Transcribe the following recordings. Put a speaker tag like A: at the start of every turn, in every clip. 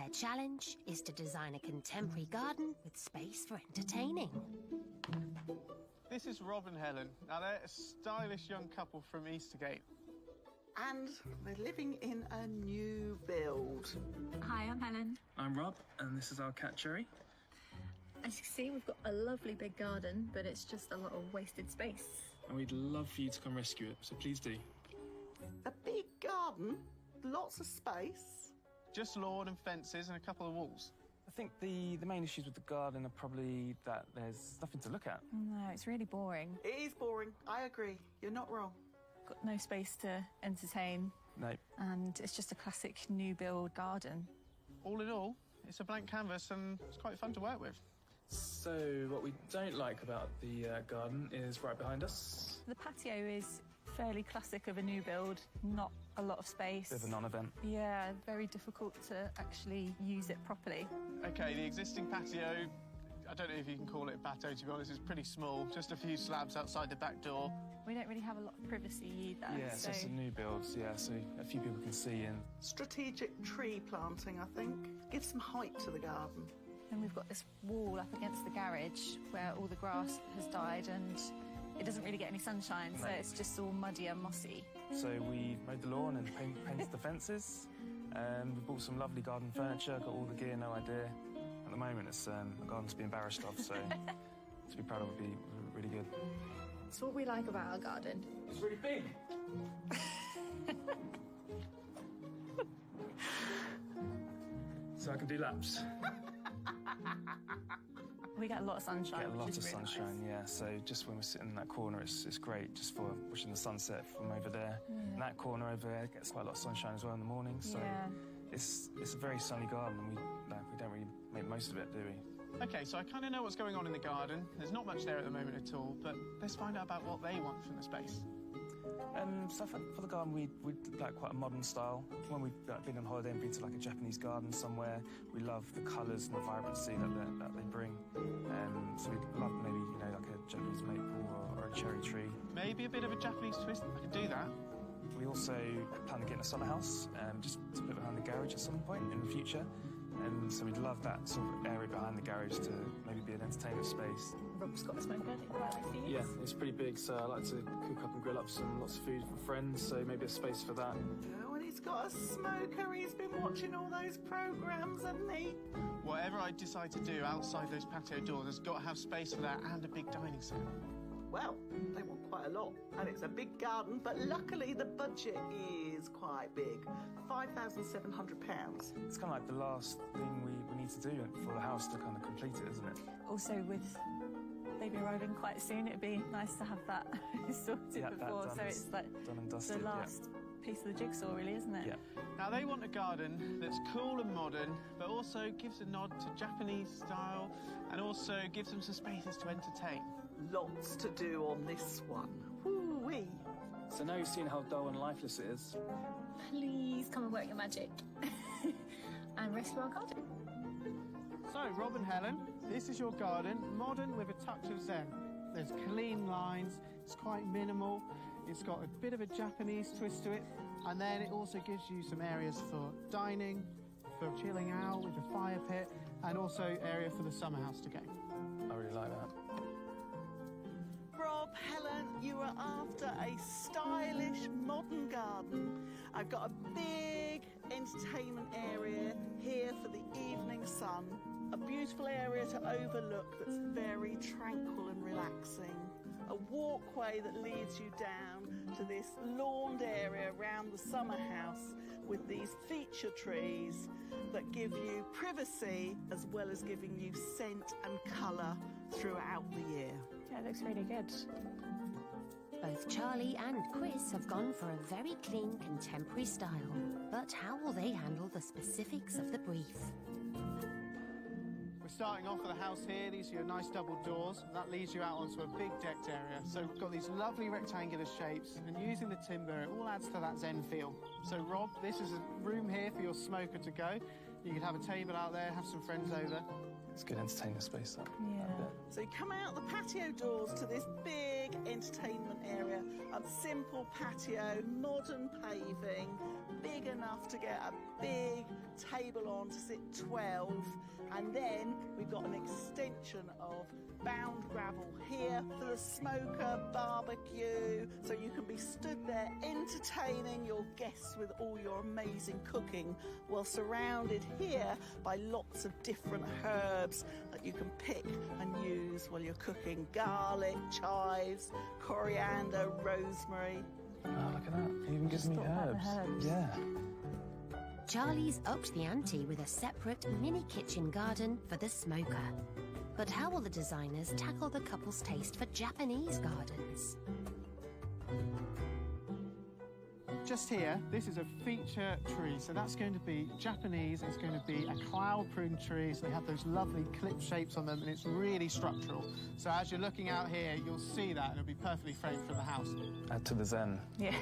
A: Their challenge is to design a contemporary garden with space for entertaining.
B: This is Rob and Helen. Now, they're a stylish young couple from Eastergate.
C: And they're living in a new build.
D: Hi, I'm Helen.
E: I'm Rob, and this is our cat Cherry.
D: As you can see, we've got a lovely big garden, but it's just a lot of wasted space.
E: And we'd love for you to come rescue it, so please do.
C: A big garden, lots of space.
B: Just lawn and fences and a couple of walls.
E: I think the main issues with the garden are probably that there's nothing to look at.
D: No, it's really boring.
C: It is boring, I agree. You're not wrong.
D: Got no space to entertain.
E: No.
D: And it's just a classic new build garden.
B: All in all, it's a blank canvas and it's quite fun to work with.
E: So what we don't like about the garden is right behind us.
D: The patio is fairly classic of a new build, not a lot of space.
E: Bit of a non-event.
D: Yeah, very difficult to actually use it properly.
B: OK, the existing patio, I don't know if you can call it a patio, to be honest, it's pretty small. Just a few slabs outside the back door.
D: We don't really have a lot of privacy either.
E: Yeah, so it's a new build, yeah, so a few people can see in.
C: Strategic tree planting, I think. Give some height to the garden.
D: And we've got this wall up against the garage where all the grass has died and it doesn't really get any sunshine, so it's just all muddy and mossy.
E: So we mowed the lawn and painted the fences. We bought some lovely garden furniture, got all the gear, no idea. At the moment, it's a garden to be embarrassed of, so to be proud of would be really good.
D: It's what we like about our garden.
E: It's really big. So I can do laps.
D: We get a lot of sunshine.
E: Get a lot
D: which
E: of
D: is really
E: sunshine,
D: nice.
E: yeah. So just when we're sitting in that corner, it's great just for watching the sunset from over there.
D: Yeah.
E: And that corner over there gets quite a lot of sunshine as well in the morning. So
D: Yeah.
E: it's a very sunny garden, and we don't really make most of it, do we?
B: OK, so I kind of know what's going on in the garden. There's not much there at the moment at all, but let's find out about what they want from the space.
E: So for the garden, we'd like quite a modern style. When we've been on holiday and been to like a Japanese garden somewhere, we love the colours and the vibrancy that they bring. So we'd love maybe, you know, like a Japanese maple or a cherry tree.
B: Maybe a bit of a Japanese twist. I can do that.
E: We also plan on getting a summer house, just to put behind the garage at some point in the future. And so we'd love that sort of area behind the garage to maybe be an entertainment space.
D: Rob's got a smoker, quite like these.
E: Yeah, it's pretty big, so I like to cook up and grill up lots of food for friends, so maybe a space for that.
C: Oh, and he's got a smoker. He's been watching all those programmes, hasn't he?
B: Whatever I decide to do outside those patio doors, there's got to have space for that and a big dining set.
C: Well, they want quite a lot, and it's a big garden, but luckily the budget is quite big. £5,700.
E: It's kind of like the last thing we need to do for the house to kind of complete it, isn't it?
D: Also, with baby arriving quite soon, it'd be nice to have that sorted before. So it's like
E: done and dusted,
D: the last piece of the jigsaw, really, isn't it?
E: Yeah.
B: Now, they want a garden that's cool and modern, but also gives a nod to Japanese style and also gives them some spaces to entertain.
C: Lots to do on this one. Woo-wee.
E: So now you've seen how dull and lifeless it is.
D: Please come and work your magic and rescue our garden.
B: So, Rob and Helen, this is your garden, modern with a touch of Zen. There's clean lines, it's quite minimal, it's got a bit of a Japanese twist to it, and then it also gives you some areas for dining, for chilling out with a fire pit, and also area for the summer house to go.
E: I really like that.
C: Rob, Helen, you are after a stylish, modern garden. I've got a big entertainment area here for the evening sun. A beautiful area to overlook that's very tranquil and relaxing. A walkway that leads you down to this lawned area around the summer house with these feature trees that give you privacy as well as giving you scent and colour throughout the year.
D: Yeah, it looks really good.
A: Both Charlie and Chris have gone for a very clean contemporary style. But how will they handle the specifics of the brief?
B: We're starting off with the house here. These are your nice double doors. That leads you out onto a big decked area. So we've got these lovely rectangular shapes, and using the timber, it all adds to that Zen feel. So, Rob, this is a room here for your smoker to go. You can have a table out there, have some friends over.
E: It's a good entertainment space, that.
D: Yeah.
C: So you come out the patio doors to this big entertainment area, a simple patio, modern paving, big enough to get a big table on to sit 12. And then we've got an extension of bound gravel here for the smoker barbecue, so you can be stood there entertaining your guests with all your amazing cooking, while surrounded here by lots of different herbs that you can pick and use while you're cooking. Garlic, chives, coriander, rosemary.
E: Oh, look at that. It even gives me herbs. Yeah.
A: Charlie's upped the ante with a separate mini kitchen garden for the smoker. But how will the designers tackle the couple's taste for Japanese gardens?
B: Just here, this is a feature tree, so that's going to be Japanese. It's going to be a cloud prune tree, so they have those lovely clip shapes on them, and it's really structural. So as you're looking out here, you'll see that, and it'll be perfectly framed for the house.
E: Add to the zen.
D: Yeah.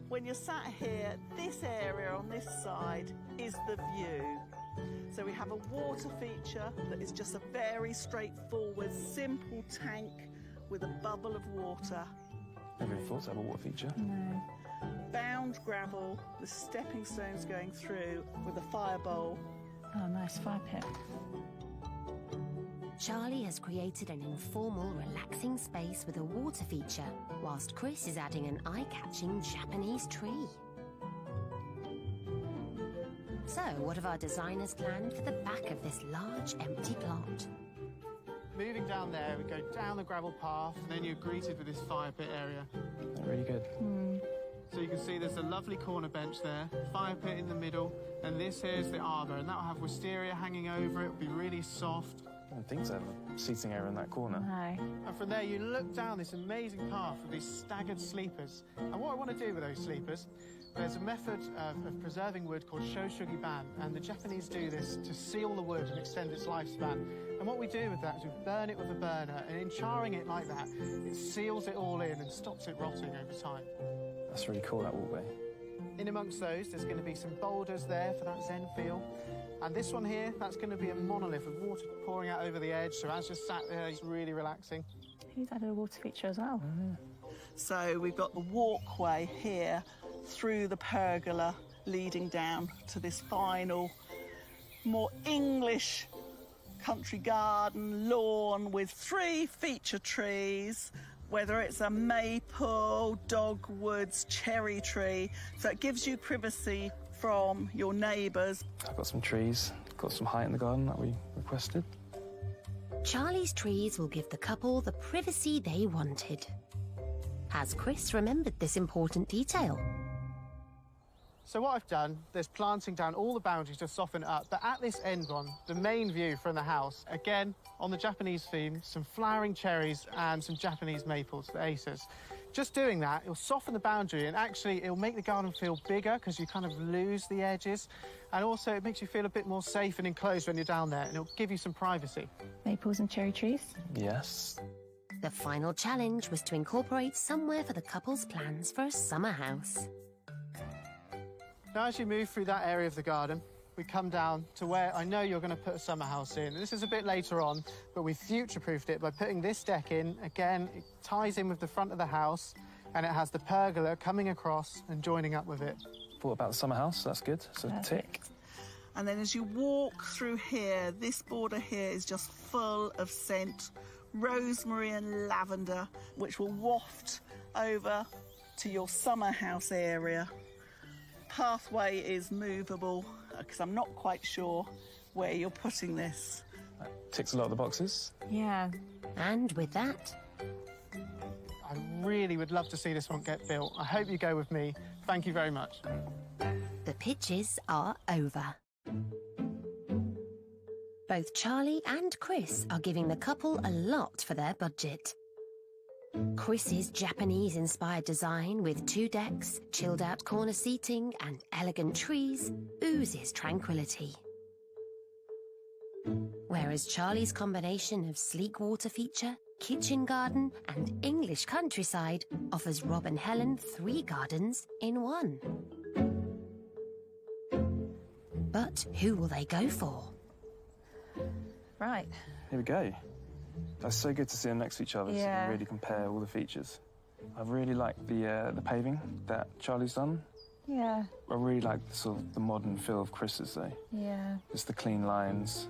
C: When you're sat here, this area on this side is the view. So we have a water feature that is just a very straightforward, simple tank with a bubble of water.
E: Never really thought to have a water feature.
D: No.
C: Bound gravel with stepping stones going through with a fire bowl.
D: Oh, nice fire pit.
A: Charlie has created an informal, relaxing space with a water feature, whilst Chris is adding an eye-catching Japanese tree. So, what have our designers planned for the back of this large, empty plot?
B: Moving down there, we go down the gravel path, and then you're greeted with this fire pit area.
E: Really good.
B: So you can see there's a lovely corner bench there, fire pit in the middle, and this here's the arbour, and that'll have wisteria hanging over it. It'll be really soft.
E: I don't think so. Seating area in that corner.
D: No.
B: And from there, you look down this amazing path with these staggered sleepers. And what I want to do with those sleepers, there's a method of preserving wood called shoshugiban, and the Japanese do this to seal the wood and extend its lifespan. And what we do with that is we burn it with a burner, and in charring it like that, it seals it all in and stops it rotting over time.
E: That's really cool, that walkway.
B: In amongst those, there's going to be some boulders there for that zen feel. And this one here, that's going to be a monolith with water pouring out over the edge, so as you're sat there, it's really relaxing.
D: He's added a water feature as well.
C: So we've got the walkway here through the pergola leading down to this final, more English country garden lawn with 3 feature trees, whether it's a maple, dogwoods, cherry tree. So it gives you privacy from your neighbours.
E: I've got some trees, got some height in the garden that we requested.
A: Charlie's trees will give the couple the privacy they wanted. Has Chris remembered this important detail?
B: So what I've done, there's planting down all the boundaries to soften it up, but at this end one, the main view from the house, again, on the Japanese theme, some flowering cherries and some Japanese maples, the acers. Just doing that, it'll soften the boundary, and actually it'll make the garden feel bigger because you kind of lose the edges, and also it makes you feel a bit more safe and enclosed when you're down there, and it'll give you some privacy.
D: Maples and cherry trees.
E: Yes.
A: The final challenge was to incorporate somewhere for the couple's plans for a summer house.
B: Now, as you move through that area of the garden, we come down to where I know you're going to put a summer house in. This is a bit later on, but we future-proofed it by putting this deck in. Again, it ties in with the front of the house, and it has the pergola coming across and joining up with it.
E: Thought about the summer house, that's good. So tick.
C: And then as you walk through here, this border here is just full of scent, rosemary and lavender, which will waft over to your summer house area. Pathway is movable because I'm not quite sure where you're putting this.
E: That ticks a lot of the boxes.
D: Yeah.
A: And with that,
B: I really would love to see this one get built. I hope you go with me. Thank you very much.
A: the pitches are over. Both Charlie and Chris are giving the couple a lot for their budget. Chris's Japanese-inspired design with 2 decks, chilled-out corner seating and elegant trees oozes tranquility. Whereas Charlie's combination of sleek water feature, kitchen garden and English countryside offers Rob and Helen 3 gardens in 1. But who will they go for?
D: Right.
E: Here we go. That's so good to see them next to each other, so you can really compare all the features. I really like the paving that Charlie's done.
D: Yeah.
E: I really like sort of the modern feel of Chris's though.
D: Yeah.
E: Just the clean lines.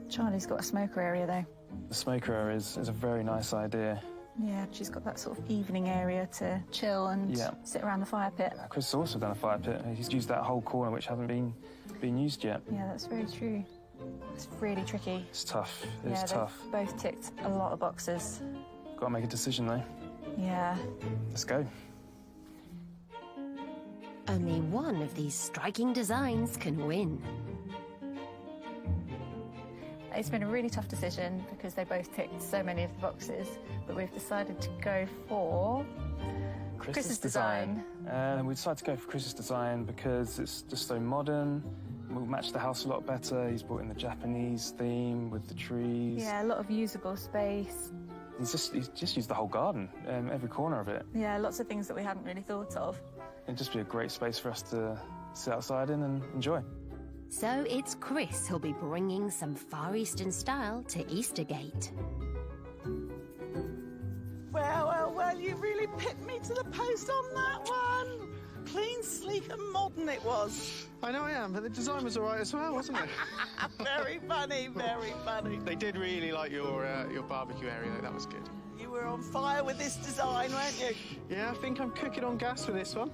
D: Charlie's got a smoker area though.
E: The smoker area is a very nice idea.
D: Yeah, she's got that sort of evening area to chill and sit around the fire pit.
E: Chris has also done a fire pit. He's used that whole corner which hasn't been used yet.
D: Yeah, that's very true. It's really tricky.
E: It's tough. It's
D: yeah,
E: tough.
D: They've both ticked a lot of boxes.
E: Got to make a decision though.
D: Yeah.
E: Let's go.
A: Only one of these striking designs can win.
D: It's been a really tough decision because they both ticked so many of the boxes, but we've decided to go for Chris's design.
E: We decided to go for Chris's design because it's just so modern. We'll match the house a lot better. He's brought in the Japanese theme with the trees.
D: Yeah, a lot of usable space.
E: He's just used the whole garden, every corner of it.
D: Yeah, lots of things that we hadn't really thought of.
E: It'd just be a great space for us to sit outside in and enjoy.
A: So it's Chris who'll be bringing some Far Eastern style to Eastergate.
C: Well, you really picked me to the post on that one. Clean, sleek and modern it was.
B: I know I am, but the design was all right as well, wasn't it?
C: Very funny, very funny.
B: They did really like your barbecue area, though. That was good.
C: You were on fire with this design, weren't you?
B: Yeah, I think I'm cooking on gas for this one.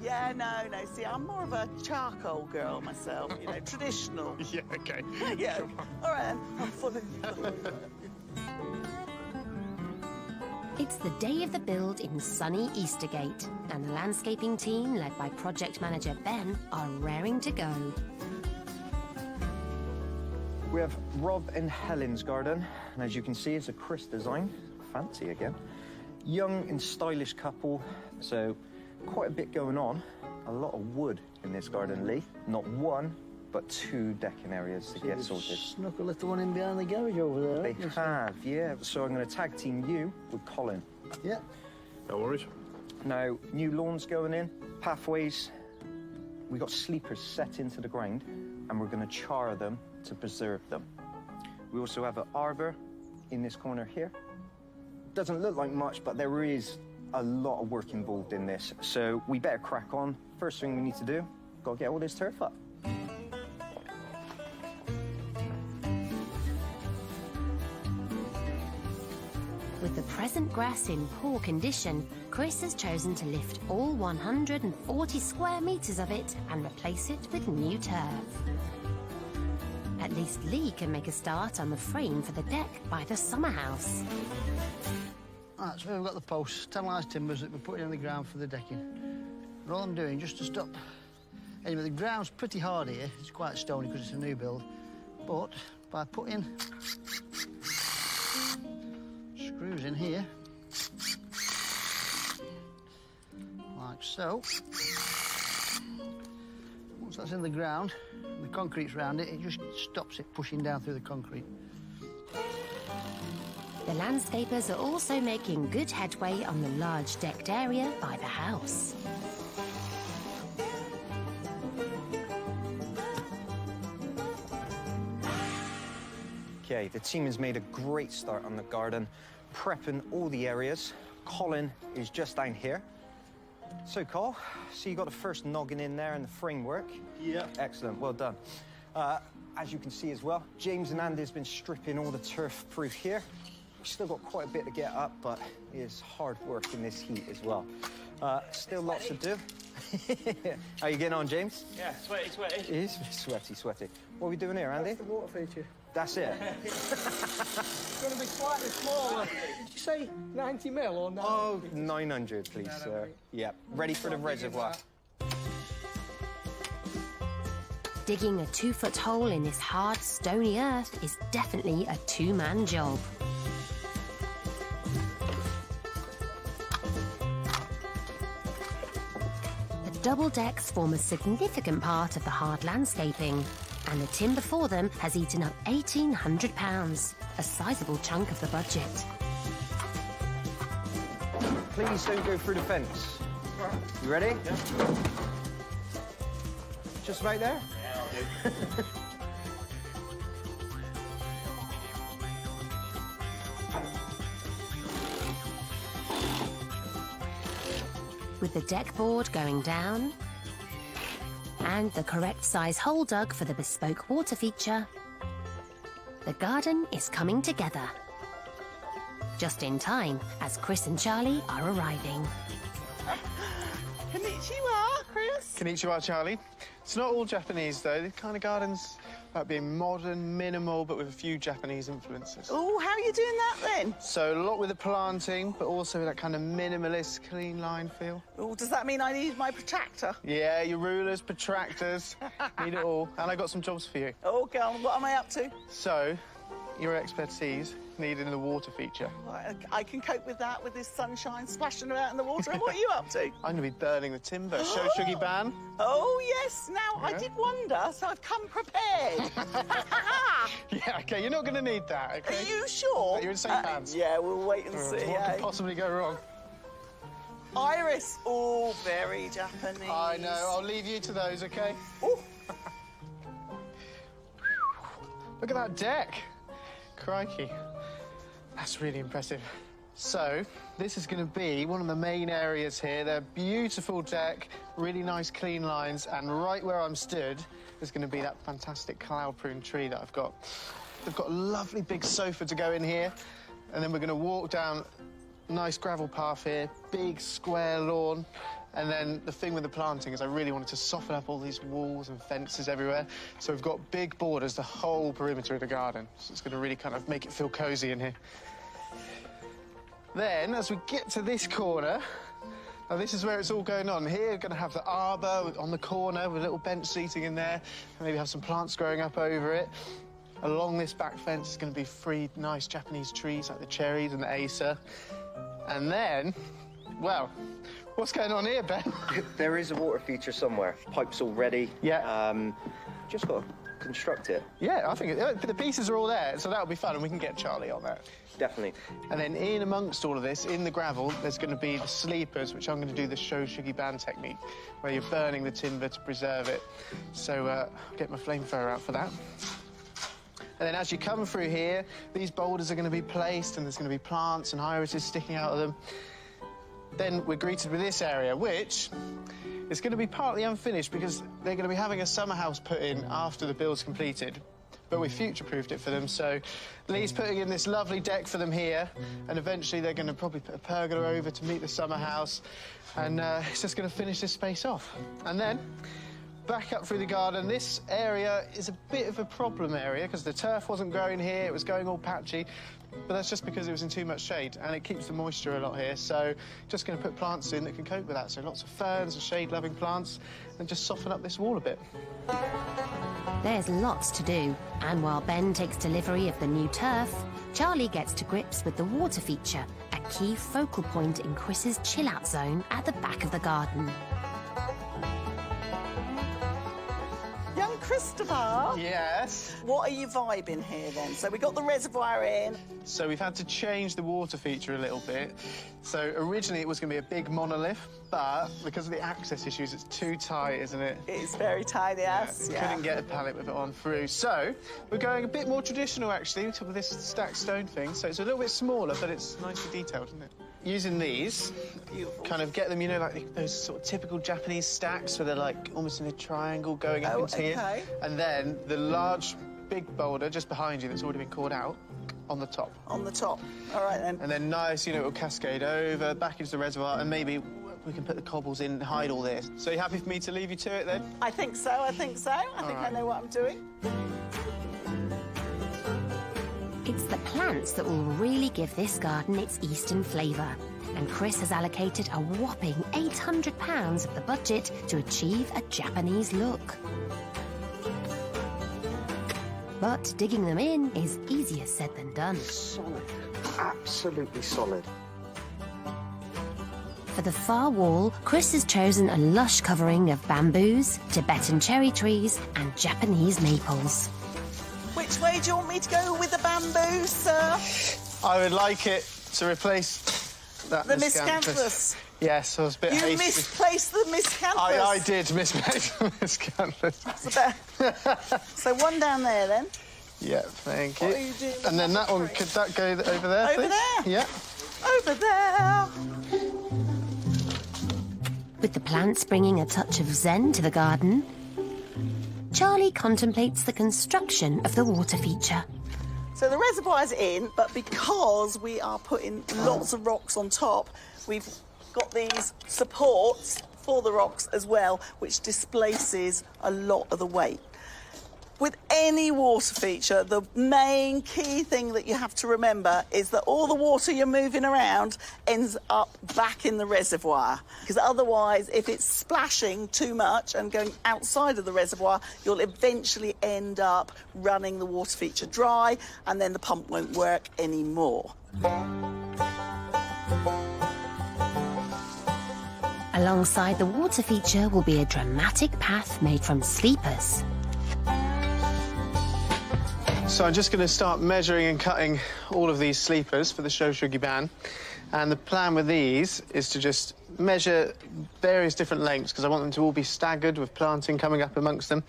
C: Yeah, no. See, I'm more of a charcoal girl myself, you know, traditional.
B: Yeah, okay.
C: Yeah. All right, then. I'm following you.
A: It's the day of the build in sunny Eastergate, and the landscaping team, led by project manager Ben, are raring to go.
F: We have Rob and Helen's garden, and as you can see, it's a Chris design. Fancy again. Young and stylish couple, so quite a bit going on. A lot of wood in this garden, Lee. Not one, but two decking areas to get sorted.
G: Snuck a little one in behind the garage over there.
F: They have, yeah. So I'm going to tag team you with Colin.
G: Yeah.
H: No worries.
F: Now, new lawns going in, pathways. We got sleepers set into the ground, and we're going to char them to preserve them. We also have an arbor in this corner here. Doesn't look like much, but there is a lot of work involved in this. So we better crack on. First thing we need to do, got to get all this turf up.
A: With the present grass in poor condition, Chris has chosen to lift all 140 square metres of it and replace it with new turf. At least Lee can make a start on the frame for the deck by the summer house.
G: Right, so we've got the posts, 10 live timbers that we're putting in the ground for the decking. And all I'm doing, just to stop... Anyway, the ground's pretty hard here. It's quite stony because it's a new build. But by putting screws in here, like so, once that's in the ground, and the concrete's around it, it just stops it pushing down through the concrete.
A: The landscapers are also making good headway on the large decked area by the house.
F: Okay, the team has made a great start on the garden, prepping all the areas. Colin is just down here. So, Col, so you got the first noggin in there and the framework?
G: Yeah.
F: Excellent, well done. As you can see as well, James and Andy's been stripping all the turf through here. We've still got quite a bit to get up, but it is hard work in this heat as well. Still lots to do. How are you getting on, James?
E: Yeah, sweaty.
F: It is sweaty. What are we doing here, Andy?
G: That's the water feature.
F: That's it.
G: It's going to be slightly smaller. Did you say 90 mil or 900?
F: Oh, 900, please, sir. Yeah, ready for the reservoir.
A: Digging a 2-foot hole in this hard, stony earth is definitely a two-man job. The double decks form a significant part of the hard landscaping, and the timber for them has eaten up £1,800, a sizable chunk of the budget.
F: Please don't go through the fence. You ready? Yeah. Just right there? Yeah, I'll do.
A: With the deck board going down, and the correct size hole dug for the bespoke water feature, the garden is coming together. Just in time, as Chris and Charlie are arriving.
C: Konnichiwa, Chris.
B: Konnichiwa, Charlie. It's not all Japanese, though. The kind of garden's about being modern, minimal, but with a few Japanese influences.
C: Oh, how are you doing that then?
B: So a lot with the planting, but also that kind of minimalist, clean line feel.
C: Oh, does that mean I need my protractor?
B: Yeah, your rulers, protractors, need it all. And I got some jobs for you.
C: Oh, go on. What am I up to?
B: So, your expertise needing the water feature.
C: Right, I can cope with that, with this sunshine splashing about in the water. And what are you up to?
B: I'm going to be burning the timber. Shoshugi ban.
C: Oh, yes. Now, I did wonder, so I've come prepared.
B: Yeah, OK, you're not going to need that, OK?
C: Are you sure?
B: You're in safe hands.
C: Yeah, we'll wait and see.
B: What could possibly go wrong?
C: Iris. Oh, very Japanese.
B: I know. I'll leave you to those, OK?
C: Ooh.
B: Look at that deck. Crikey. That's really impressive. So, this is going to be one of the main areas here. They're beautiful deck, really nice clean lines, and right where I'm stood is going to be that fantastic cloud-prune tree that I've got. They've got a lovely big sofa to go in here, and then we're going to walk down a nice gravel path here, big square lawn. And then the thing with the planting is I really wanted to soften up all these walls and fences everywhere. So we've got big borders the whole perimeter of the garden. So it's going to really kind of make it feel cosy in here. Then, as we get to this corner, now this is where it's all going on. Here, we're going to have the arbour on the corner with a little bench seating in there. And maybe have some plants growing up over it. Along this back fence is going to be 3 nice Japanese trees like the cherries and the Acer. And then, well, what's going on here, Ben?
F: There is a water feature somewhere. Pipes all ready.
B: Yeah.
F: Just got to construct it.
B: Yeah, I think the pieces are all there, so that'll be fun, and we can get Charlie on that.
F: Definitely.
B: And then in amongst all of this, in the gravel, there's going to be the sleepers, which I'm going to do the Shoshugi ban technique, where you're burning the timber to preserve it. So I'll get my flamethrower out for that. And then as you come through here, these boulders are going to be placed, and there's going to be plants and irises sticking out of them. Then we're greeted with this area, which is going to be partly unfinished because they're going to be having a summer house put in after the build's completed. But we future-proofed it for them, so Lee's putting in this lovely deck for them here, and eventually they're going to probably put a pergola over to meet the summer house, and it's just going to finish this space off. And then, back up through the garden, this area is a bit of a problem area because the turf wasn't growing here, it was going all patchy, but that's just because it was in too much shade, and it keeps the moisture a lot here, so just going to put plants in that can cope with that, so lots of ferns and shade-loving plants, and just soften up this wall a bit.
A: There's lots to do, and while Ben takes delivery of the new turf, Charlie gets to grips with the water feature, a key focal point in Chris's chill-out zone at the back of the garden.
C: Young Christopher.
B: Yes?
C: What are you vibing here then? So we got the reservoir in.
B: So we've had to change the water feature a little bit. So originally it was going to be a big monolith, but because of the access issues, it's too tight, isn't it?
C: It's very tight, yes.
B: Yeah. Couldn't get a pallet with it on through. So we're going a bit more traditional, actually, with this stacked stone thing. So it's a little bit smaller, but it's nicely detailed, isn't it? Using these, kind of get them, you know, like those sort of typical Japanese stacks where they're like almost in a triangle going up into here. And then the large, big boulder just behind you that's already been caught out on the top.
C: On the top. All right, then.
B: And then nice, you know, it'll cascade over, back into the reservoir, and maybe we can put the cobbles in and hide all this. So you happy for me to leave you to it, then?
C: I think so, I think so. I think I know what I'm doing.
A: It's the plants that will really give this garden its Eastern flavour. And Chris has allocated a whopping £800 of the budget to achieve a Japanese look. But digging them in is easier said than done.
F: Solid. Absolutely solid.
A: For the far wall, Chris has chosen a lush covering of bamboos, Tibetan cherry trees and Japanese maples.
C: Which way do you want me to go with the bamboo, sir?
B: I would like it to replace that
C: the miscanthus.
B: Yes, I was a bit hasty.
C: You misplaced the miscanthus.
B: I did misplace the miscanthus.
C: So one down there, then.
B: Yeah, thank you.
C: What are you doing?
B: And then that one, could that go over there,
C: Over
B: please?
C: there?
B: Yeah.
C: Over there.
A: With the plants bringing a touch of zen to the garden, Charlie contemplates the construction of the water feature.
C: So the reservoir's in, but because we are putting lots of rocks on top, we've got these supports for the rocks as well, which displaces a lot of the weight. With any water feature, the main key thing that you have to remember is that all the water you're moving around ends up back in the reservoir. Because otherwise, if it's splashing too much and going outside of the reservoir, you'll eventually end up running the water feature dry, and then the pump won't work anymore.
A: Alongside the water feature will be a dramatic path made from sleepers.
B: So I'm just going to start measuring and cutting all of these sleepers for the Shoshuggi ban. And the plan with these is to just measure various different lengths, because I want them to all be staggered with planting coming up amongst them.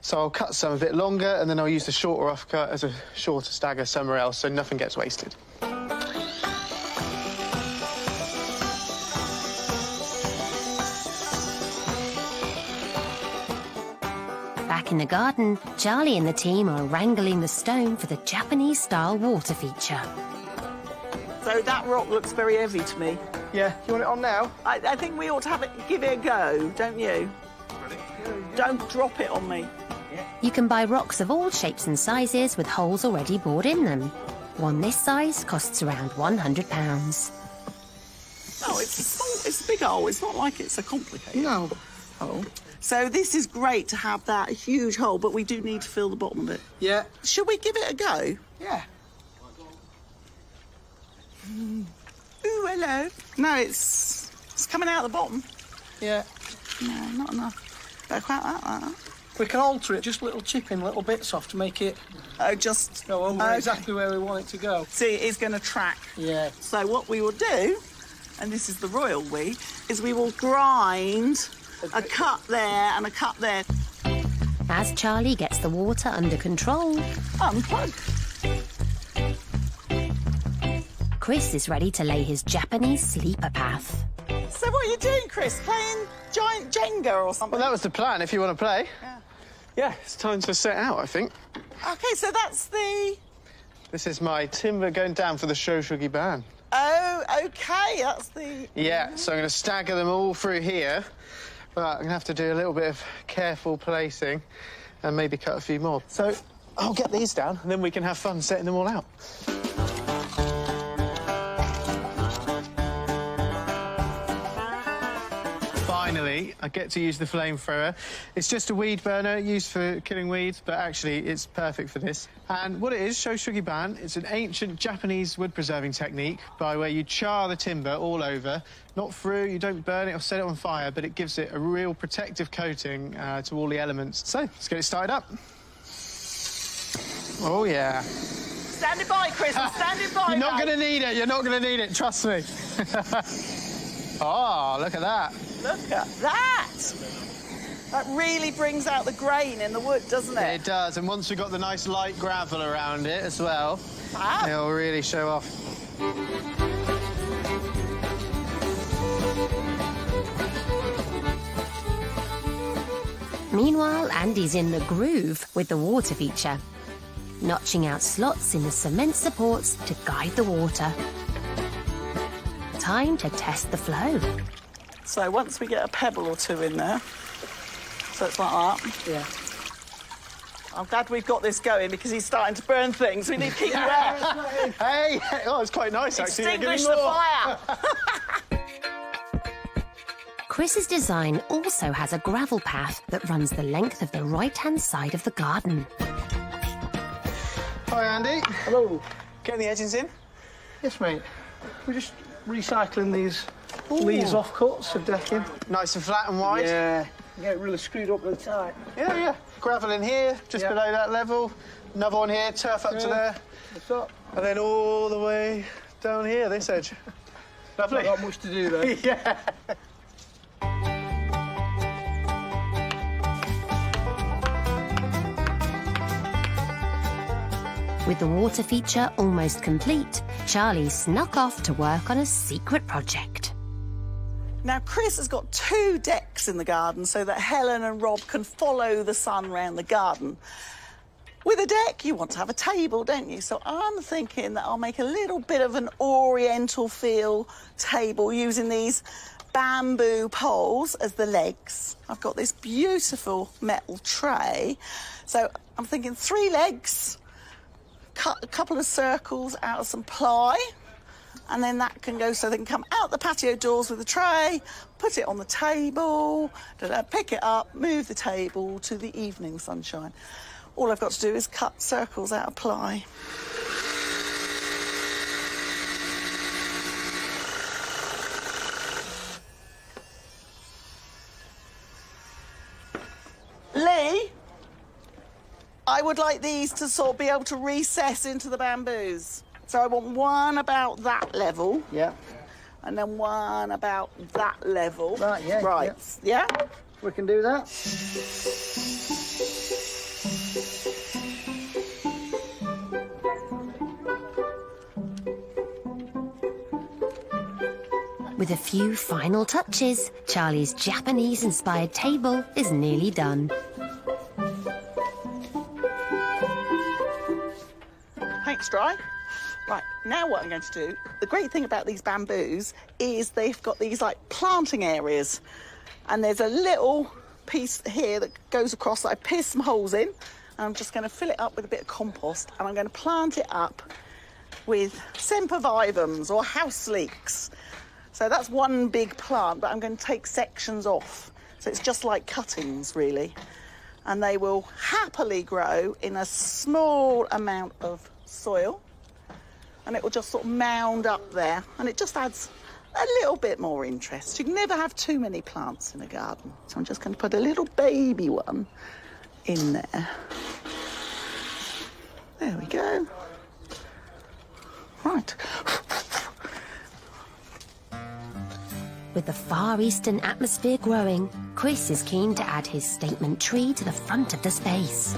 B: So I'll cut some a bit longer, and then I'll use the shorter offcut as a shorter stagger somewhere else, so nothing gets wasted.
A: Back in the garden, Charlie and the team are wrangling the stone for the Japanese-style water feature.
C: So that rock looks very heavy to me.
B: Yeah, you want it on now?
C: I think we ought to give it a go, don't you? Don't drop it on me.
A: You can buy rocks of all shapes and sizes with holes already bored in them. One this size costs around £100.
C: Oh, it's a small, it's a big hole. It's not like it's a complicated
G: No.
C: hole. So this is great to have that huge hole, but we do need to fill the bottom of it.
G: Yeah.
C: Should we give it a go?
G: Yeah.
C: Ooh, hello. No, it's coming out the bottom.
G: Yeah.
C: No, not enough. Don't quite like that.
G: We can alter it, just little chipping little bits off to make it
C: Oh, just
G: go over
C: okay.
G: exactly where we want it to go.
C: See, it is going to track.
G: Yeah.
C: So what we will do, and this is the royal we, is we will grind a cut there and a cut there.
A: As Charlie gets the water under control,
C: Unplug.
A: Chris is ready to lay his Japanese sleeper path.
C: So what are you doing, Chris? Playing giant Jenga or something?
B: Well, that was the plan, if you want to play.
C: Yeah.
B: Yeah, it's time to set out, I think.
C: Okay, so that's the...
B: This is my timber going down for the Shoshuggi ban.
C: Oh, okay, that's the...
B: Yeah, so I'm going to stagger them all through here, but I'm going to have to do a little bit of careful placing and maybe cut a few more. So I'll get these down, and then we can have fun setting them all out. Finally, I get to use the flamethrower. It's just a weed burner used for killing weeds, but actually it's perfect for this. And what it is, Shoshuggi ban, it's an ancient Japanese wood preserving technique by where you char the timber all over, not through, you don't burn it or set it on fire, but it gives it a real protective coating to all the elements. So, let's get it started up. Oh, yeah.
C: Standing by, Chris, I'm standing by.
B: You're not going to need it, you're not going to need it, trust me. Oh, look at that.
C: Look at that. That really brings out the grain in the wood, doesn't it?
B: It does, and once we've got the nice light gravel around it as well, it'll really show off.
A: Meanwhile, Andy's in the groove with the water feature, notching out slots in the cement supports to guide the water. Time to test the flow.
C: So once we get a pebble or two in there, so it's like that.
G: Yeah.
C: I'm glad we've got this going because he's starting to burn things. We need to keep you out.
B: Hey! Oh, it's quite nice, actually.
C: Extinguish the fire.
A: Chris's design also has a gravel path that runs the length of the right-hand side of the garden.
B: Hi, Andy.
G: Hello.
B: Getting the edgings in?
G: Yes, mate. We're just recycling these leaves off cuts of decking.
B: Nice and flat and wide?
G: Yeah. Get it really screwed up really tight.
B: Yeah. Gravel in here, just below that level. Another one here, turf up to there.
G: What's up?
B: And then all the way down here, this edge. Lovely.
G: Not got much to do, though.
B: Yeah.
A: With the water feature almost complete, Charlie snuck off to work on a secret project.
C: Now, Chris has got 2 decks in the garden so that Helen and Rob can follow the sun round the garden. With a deck, you want to have a table, don't you? So I'm thinking that I'll make a little bit of an oriental feel table using these bamboo poles as the legs. I've got this beautiful metal tray. So I'm thinking 3 legs, cut a couple of circles out of some ply, and then that can go so they can come out the patio doors with the tray, put it on the table, pick it up, move the table to the evening sunshine. All I've got to do is cut circles out of ply. Lee, I would like these to sort of be able to recess into the bamboos. So I want one about that level.
G: Yeah.
C: And then one about that level.
G: Right, yeah.
C: Right, yeah?
G: We can do that.
A: With a few final touches, Charlie's Japanese-inspired table is nearly done.
C: Paint's dry. Right, now what I'm going to do, the great thing about these bamboos is they've got these like planting areas. And there's a little piece here that goes across that I pierced some holes in. And I'm just going to fill it up with a bit of compost and I'm going to plant it up with sempervivums or house leeks. So that's one big plant, but I'm going to take sections off. So it's just like cuttings, really. And they will happily grow in a small amount of soil. And it will just sort of mound up there. And it just adds a little bit more interest. You can never have too many plants in a garden. So I'm just going to put a little baby one in there. There we go. Right.
A: With the Far Eastern atmosphere growing, Chris is keen to add his statement tree to the front of the space.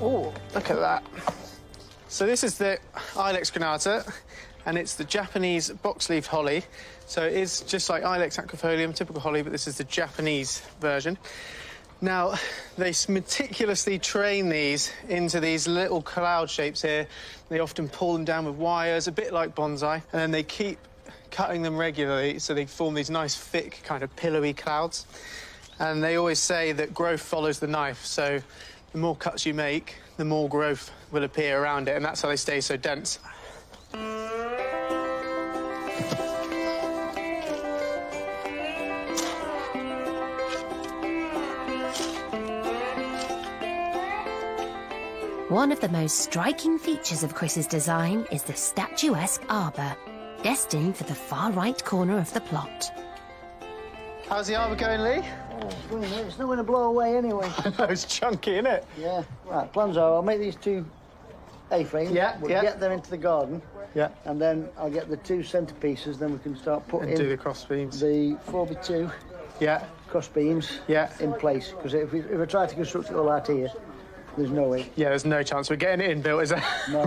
B: Oh, look at that. So this is the Ilex granata, and it's the Japanese box-leaf holly. So it is just like Ilex aquifolium, typical holly, but this is the Japanese version. Now, they meticulously train these into these little cloud shapes here. They often pull them down with wires, a bit like bonsai, and then they keep cutting them regularly so they form these nice, thick, kind of pillowy clouds. And they always say that growth follows the knife, so the more cuts you make, the more growth will appear around it, and that's how they stay so dense.
A: One of the most striking features of Chris's design is the statuesque arbour, destined for the far right corner of the plot.
B: How's the arbour going, Lee?
G: Oh, it's not going to blow away anyway.
B: I know, it's chunky, isn't it?
G: Yeah. Right, plans are I'll make these 2 A-frames.
B: Yeah,
G: We'll
B: yeah.
G: get them into the garden.
B: Yeah.
G: And then I'll get the 2 centerpieces, then we can start putting
B: And do the cross beams.
G: the 4x2
B: Yeah,
G: cross beams
B: yeah.
G: in place. Because if I try to construct it all out here, there's no way.
B: Yeah, there's no chance we're getting it in built, is there?
G: No.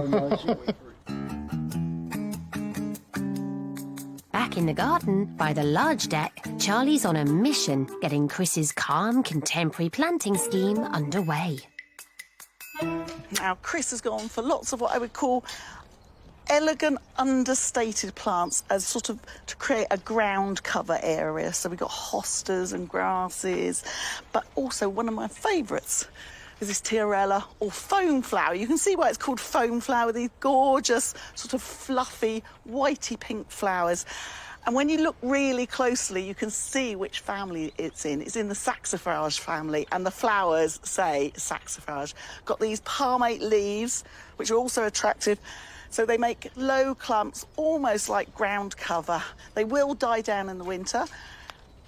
A: Back in the garden, by the large deck, Charlie's on a mission getting Chris's calm, contemporary planting scheme underway.
C: Now, Chris has gone for lots of what I would call elegant, understated plants as sort of to create a ground cover area. So we've got hostas and grasses, but also one of my favourites is this tiarella or foam flower. You can see why it's called foam flower, these gorgeous, sort of fluffy, whitey pink flowers. And when you look really closely, you can see which family it's in. It's in the saxifrage family, and the flowers say saxifrage. Got these palmate leaves, which are also attractive. So they make low clumps, almost like ground cover. They will die down in the winter.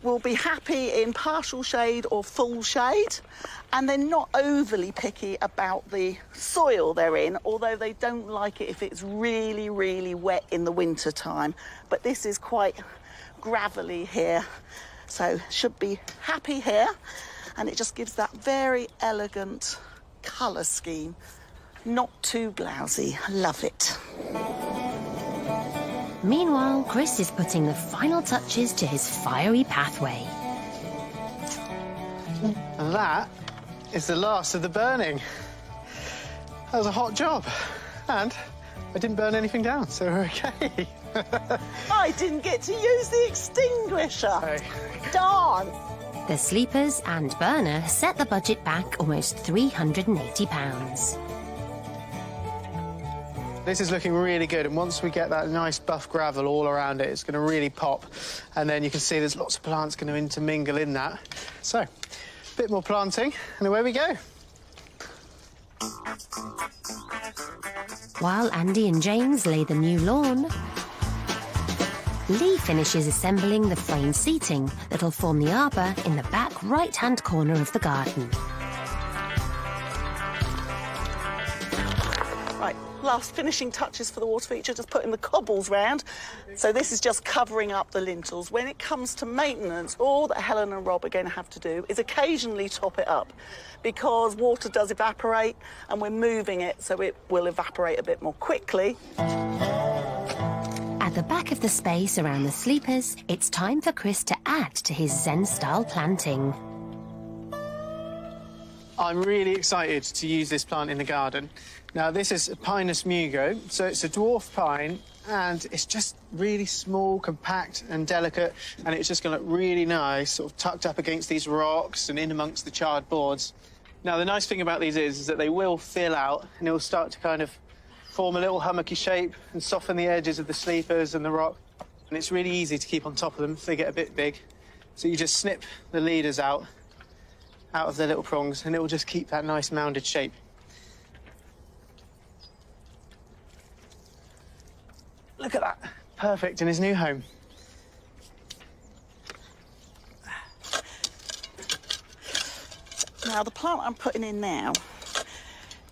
C: Will be happy in partial shade or full shade, and they're not overly picky about the soil they're in, although they don't like it if it's really, really wet in the winter time. But this is quite gravelly here, so should be happy here, and it just gives that very elegant colour scheme. Not too blousy. Love it.
A: Meanwhile, Chris is putting the final touches to his fiery pathway.
B: And that is the last of the burning. That was a hot job. And I didn't burn anything down, so we're okay.
C: I didn't get to use the extinguisher.
B: Hey.
C: Darn.
A: The sleepers and burner set the budget back almost £380.
B: This is looking really good, and once we get that nice buff gravel all around it, it's going to really pop. And then you can see there's lots of plants going to intermingle in that. So, a bit more planting, and away we go.
A: While Andy and James lay the new lawn, Lee finishes assembling the frame seating that'll form the arbour in the back right-hand corner of the garden.
C: Right, last finishing touches for the water feature, just putting the cobbles round. So this is just covering up the lintels. When it comes to maintenance, all that Helen and Rob are going to have to do is occasionally top it up, because water does evaporate and we're moving it so it will evaporate a bit more quickly.
A: At the back of the space around the sleepers, it's time for Chris to add to his Zen-style planting.
B: I'm really excited to use this plant in the garden. Now, this is Pinus mugo, so it's a dwarf pine, and it's just really small, compact and delicate, and it's just going to look really nice, sort of tucked up against these rocks and in amongst the charred boards. Now, the nice thing about these is that they will fill out, and it will start to kind of form a little hummocky shape and soften the edges of the sleepers and the rock. And it's really easy to keep on top of them if they get a bit big. So you just snip the leaders out of their little prongs, and it will just keep that nice mounded shape. Look at that. Perfect in his new home.
C: Now, the plant I'm putting in now,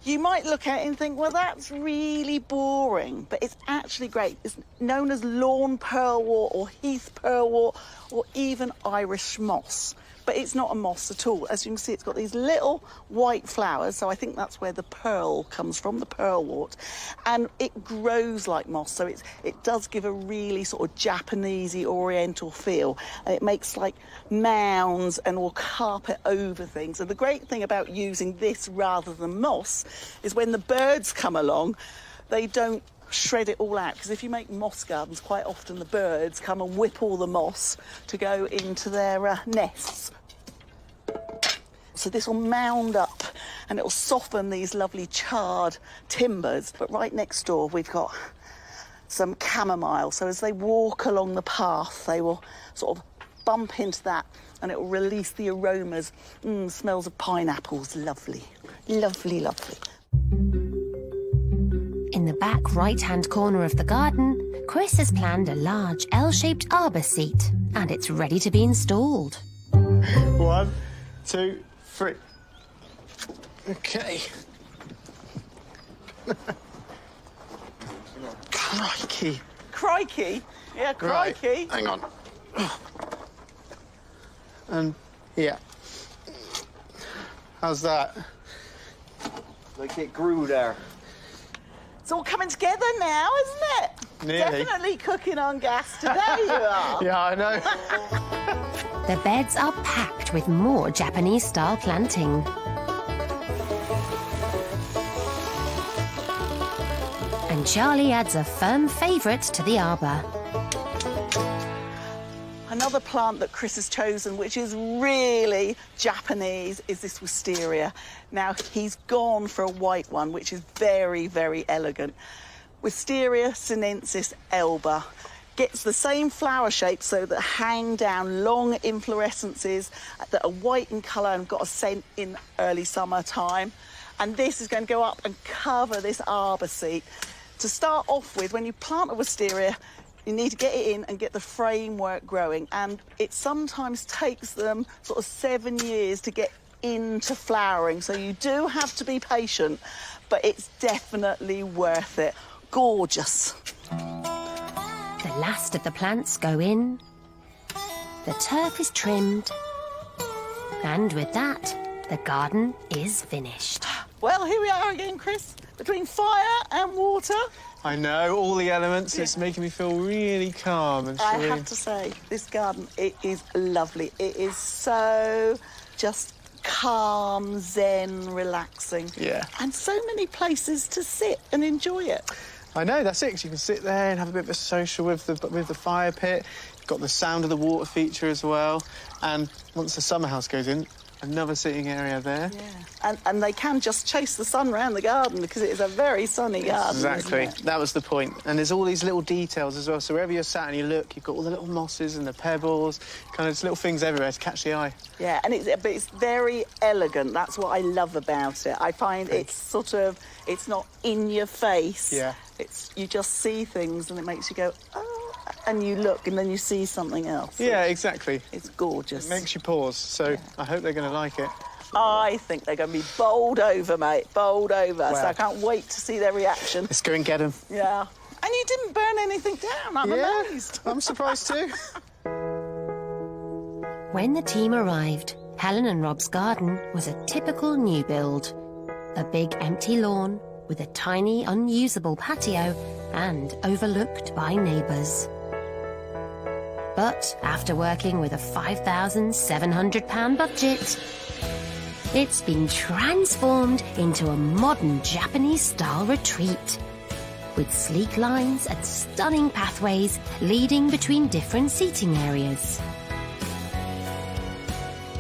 C: you might look at it and think, well, that's really boring, but it's actually great. It's known as lawn pearlwort or heath pearlwort or even Irish moss. But it's not a moss at all. As you can see, it's got these little white flowers, so I think that's where the pearl comes from, the pearlwort. And it grows like moss, so it does give a really sort of Japanesey oriental feel. And it makes like mounds and will carpet over things. And the great thing about using this rather than moss is when the birds come along, they don't shred it all out, because if you make moss gardens, quite often the birds come and whip all the moss to go into their nests. So this will mound up and it will soften these lovely charred timbers. But right next door we've got some chamomile, so as they walk along the path they will sort of bump into that and it will release the aromas. Smells of pineapples. Lovely, lovely, lovely.
A: In the back right-hand corner of the garden, Chris has planned a large L-shaped arbour seat, and it's ready to be installed.
B: 1, 2, 3. Okay. Crikey.
C: Crikey? Yeah, crikey.
B: Right, hang on. And, yeah. How's that?
F: Like it grew there.
C: It's all coming together now, isn't it?
B: Nearly.
C: Definitely cooking on gas today, you are.
B: Yeah, I know.
A: The beds are packed with more Japanese-style planting. And Charlie adds a firm favourite to the arbour.
C: Another plant that Chris has chosen, which is really Japanese, is this wisteria. Now, he's gone for a white one, which is very, very elegant. Wisteria sinensis elba gets the same flower shape, so that hang down long inflorescences that are white in colour and got a scent in early summertime. And this is going to go up and cover this arbour seat. To start off with, when you plant a wisteria, you need to get it in and get the framework growing, and it sometimes takes them sort of 7 years to get into flowering, so you do have to be patient, but it's definitely worth it. Gorgeous.
A: The last of the plants go in, the turf is trimmed, and with that, the garden is finished.
C: Well, here we are again, Chris, between fire and water.
B: I know, all the elements. It's making me feel really calm and
C: I
B: serene.
C: have to say, this garden, it is lovely. It is so just calm, zen, relaxing.
B: Yeah.
C: And so many places to sit and enjoy it.
B: I know, that's it, 'cause you can sit there and have a bit of a social with the fire pit. You've got the sound of the water feature as well. And once the summer house goes in, another sitting area there.
C: Yeah. And they can just chase the sun around the garden because it is a very sunny garden.
B: Exactly.
C: Isn't it?
B: That was the point. And there's all these little details as well. So wherever you're sat and you look, you've got all the little mosses and the pebbles, kind of just little things everywhere to catch the eye.
C: Yeah, and it's very elegant. That's what I love about it. I find it's sort of, it's not in your face.
B: Yeah.
C: It's, you just see things and it makes you go, oh, and you look and then you see something else.
B: Yeah, exactly.
C: It's gorgeous.
B: It makes you pause. So I hope they're going to like it.
C: I think they're going to be bowled over, mate. Bowled over. So
B: Wow.
C: I can't wait to see their reaction.
B: Let's go and get them.
C: Yeah. And you didn't burn anything down. I'm amazed.
B: I'm surprised too.
A: When the team arrived, Helen and Rob's garden was a typical new build. A big empty lawn with a tiny unusable patio and overlooked by neighbours. But after working with a £5,700 budget, it's been transformed into a modern Japanese-style retreat with sleek lines and stunning pathways leading between different seating areas.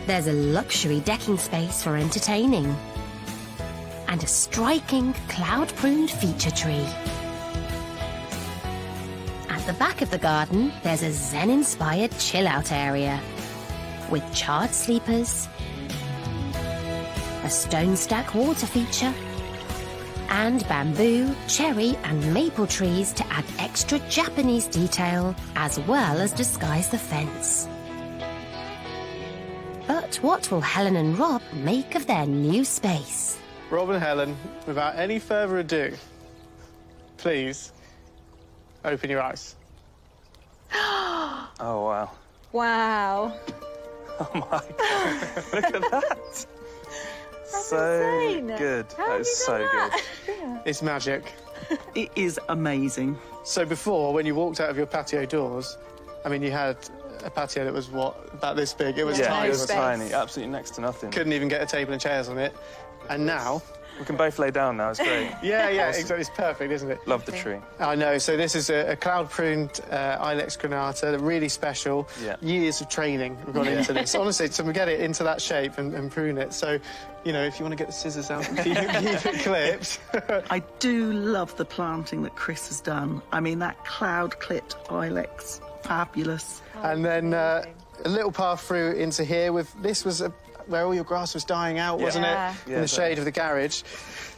A: There's a luxury decking space for entertaining and a striking cloud-pruned feature tree. At the back of the garden, there's a Zen-inspired chill-out area with charred sleepers, a stone stack water feature, and bamboo, cherry and maple trees to add extra Japanese detail as well as disguise the fence. But what will Helen and Rob make of their new space?
B: Rob and Helen, without any further ado, please open your eyes.
E: Oh, wow.
D: Wow.
E: Oh, my God. Look at that. So
D: insane.
E: good.
D: How
E: That
D: have
E: is
D: you
E: so
D: done that?
E: good.
B: It's magic.
C: It is amazing.
B: So before, when you walked out of your patio doors, I mean, you had a patio that was, what, about this big? It was
E: Yeah,
B: tiny.
E: it was
D: space.
E: tiny. Absolutely next to nothing.
B: Couldn't even get a table and chairs on it. And now...
E: We can both lay down now. It's great.
B: Yeah, exactly. It's perfect, isn't it?
E: Love the tree.
B: I know. So this is a cloud-pruned Ilex granata, really special.
E: Yeah.
B: Years of training have gone into this. Honestly, to get it into that shape and prune it. So, you know, if you want to get the scissors out and keep it clipped.
C: I do love the planting that Chris has done. I mean, that cloud-clipped ilex, fabulous.
B: And then a little path through into here with, this was where all your grass was dying out, wasn't it?
E: Yeah,
B: In the shade of the garage.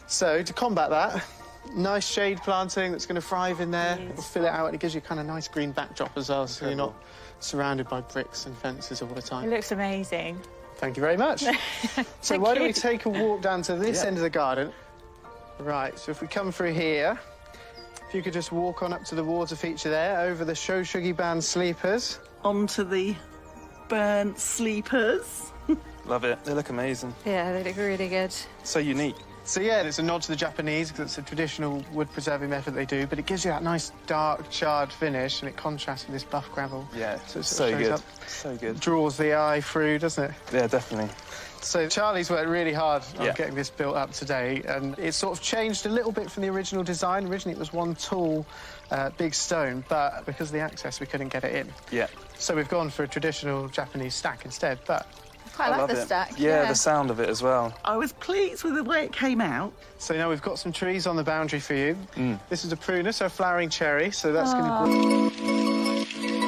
B: So to combat that, nice shade planting that's going to thrive in there. It'll fill it out and it gives you a kind of nice green backdrop as well, so you're not surrounded by bricks and fences all the
D: It
B: time.
D: looks amazing.
B: Thank you very much. So why don't we take a walk down to this end of the garden? Right, so if we come through here, if you could just walk on up to the water feature there, over the Shoshugi band sleepers.
C: Onto the burnt sleepers.
E: Love it. They look amazing.
D: Yeah, they look really good.
E: So unique.
B: So yeah, it's a nod to the Japanese because it's a traditional wood preserving method they do, but it gives you that nice dark charred finish and it contrasts with this buff gravel.
E: Yeah,
B: So it
E: so
B: sort of shows
E: good.
B: up.
E: So good.
B: Draws the eye through, doesn't it?
E: Yeah, definitely.
B: So Charlie's worked really hard on
E: Yeah.
B: getting this built up today, and it's sort of changed a little bit from the original design. Originally it was one tall, big stone, but because of the access we couldn't get it in.
E: Yeah.
B: So we've gone for a traditional Japanese stack instead, but
D: I quite like
E: love
D: the
E: it.
D: stack.
E: Yeah, the sound of it as well.
C: I was pleased with the way it came out.
B: so now we've got some trees on the boundary for you.
E: Mm.
B: This is a prunus, so a flowering cherry, so that's going to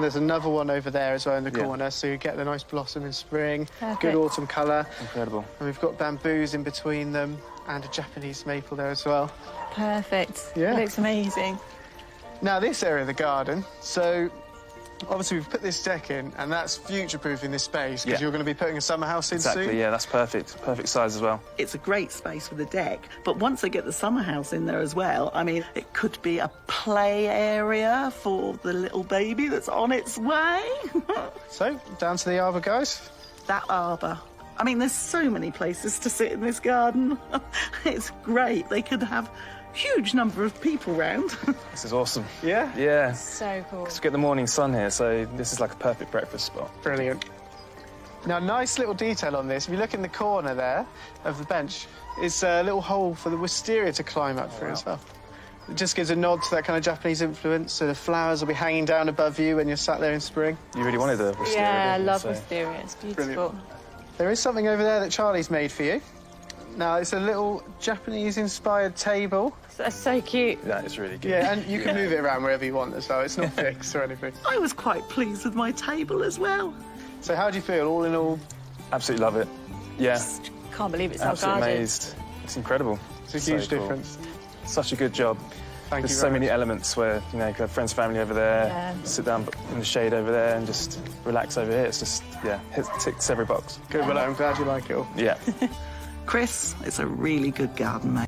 B: And there's another one over there as well in the
E: Yeah.
B: corner, so you get the nice blossom in spring, good
D: Perfect.
B: autumn colour.
E: Incredible.
B: And we've got bamboos in between them and a Japanese maple there as well.
D: Perfect.
B: Yeah.
D: It looks amazing.
B: Now, this area of the garden, so obviously we've put this deck in, and that's future-proofing this space, because
E: Yeah.
B: you're going to be putting a summer house in
E: Exactly,
B: soon.
E: yeah, that's perfect. Perfect size as well.
C: It's a great space for the deck, but once they get the summer house in there as well, I mean, it could be a play area for the little baby that's on its way.
B: So, down to the arbour, guys.
C: That arbour. I mean, there's so many places to sit in this garden. It's great. They could have huge number of people round.
E: This is awesome.
B: Yeah?
E: Yeah.
D: So cool.
E: Let's get the morning sun here, so this is like a perfect breakfast spot.
B: Brilliant. Now, nice little detail on this. If you look in the corner there of the bench, it's a little hole for the wisteria to climb up through as well. It just gives a nod to that kind of Japanese influence, so the flowers will be hanging down above you when you're sat there in spring.
E: You really wanted a wisteria,
D: Yeah, I
E: didn't you?
D: love
E: So-
D: wisteria. It's beautiful.
B: Brilliant. There is something over there that Charlie's made for you. Now, it's a little Japanese-inspired table.
D: That's so cute.
E: That is really good.
B: Yeah, and you can move it around wherever you want as well. It's not fixed or anything.
C: I was quite pleased with my table as well.
B: So how do you feel, all in all?
E: Absolutely love it. Yeah,
D: Can't believe it's our
E: absolutely
D: garden.
E: amazed. It's incredible.
B: It's a
E: So
B: huge
E: cool.
B: difference.
E: Such a good job.
B: Thank
E: There's
B: you
E: so
B: very
E: many
B: much.
E: elements where, you know, you could have friends, family over there,
D: Yeah.
E: sit down in the shade over there and just relax over here. It's just, yeah, it ticks every box.
B: Good, well, I'm glad you like it all.
E: Yeah.
C: Chris, it's a really good garden, mate.